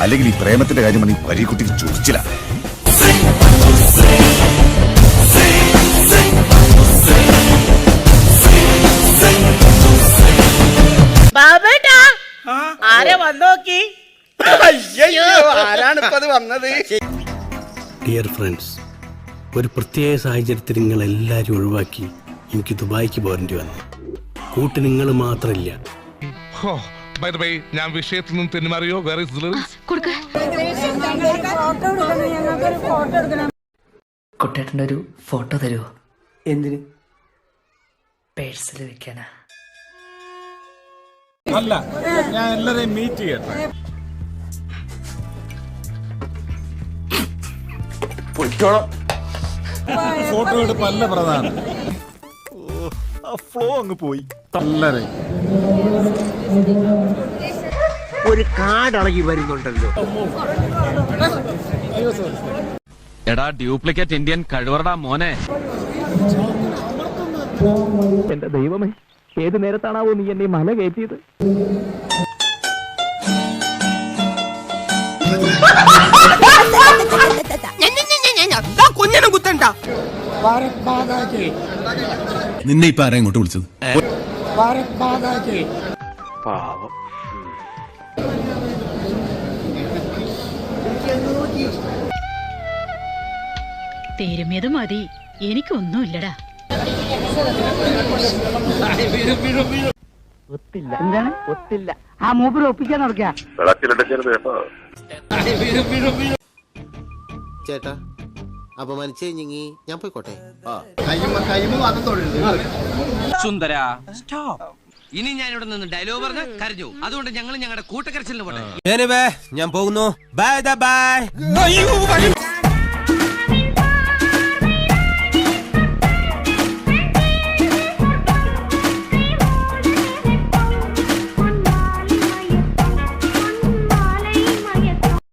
അല്ലെങ്കിൽ ഈ പ്രേമത്തിന്റെ കാര്യം നീ പരീക്കുട്ടിക്ക് ചോദിച്ചില്ല. ഡിയർ ഫ്രണ്ട്സ്, ഒരു പ്രത്യേക സാഹചര്യത്തിൽ നിങ്ങൾ എല്ലാവരും ഒഴിവാക്കി എനിക്ക് ദുബായിക്ക് പോരേണ്ടി വന്നു. കൂട്ട് നിങ്ങൾ മാത്രമില്ല. ഞാൻ വിഷയത്തിൽ നിന്നും തെന്നുമാറിയോ? കുട്ടേട്ടൻ്റെ ഒരു ഫോട്ടോ തരുമോ? എന്തിന്? പേഴ്സിൽ വെക്കാനാ. അല്ല, ഞാൻ എല്ലാരെയും മീറ്റ് ചെയ്യട്ടെ. ഫോട്ടോ എടുപ്പല്ല പ്രധാനം, ഫ്ലോ അങ്ങ് പോയി. എല്ലാരെയും ഒരു കാടളകി വരുന്നുണ്ടല്ലോ. എടാ ഡ്യൂപ്ലിക്കേറ്റ് ഇന്ത്യൻ കഴിവറടാ മോനെ. എന്റെ ദൈവമേ, ഏത് നേരത്താണാവോ നീ എന്നെ മല കയറ്റിയത്? കുഞ്ഞിനെ കുത്തണ്ട. നിന്നെ ഇപ്പൊ ആരാ ഇങ്ങോട്ട് വിളിച്ചത്? പാവം. തിരുമിയത് മതി, എനിക്കൊന്നുമില്ലടാ. ഒത്തില്ല. എന്താണ് ഒത്തില്ല? ആ മൂപ്പര് ഒപ്പിക്കാൻ നടക്കുക. ചേട്ടാ, അപമാനിച്ചു കഴിഞ്ഞെങ്കി ഞാൻ പോയിക്കോട്ടെ. സുന്ദര സ്റ്റോപ്പ്. ഇനി ഞാൻ ഇവിടെ നിന്ന് ഡയലോഗ് പറഞ്ഞ് കരഞ്ഞു. അതുകൊണ്ട് ഞങ്ങൾ ഞങ്ങളുടെ കൂട്ടക്കരച്ചിലിന് പോട്ടെ. ഞാൻ പോകുന്നു. Bye bye.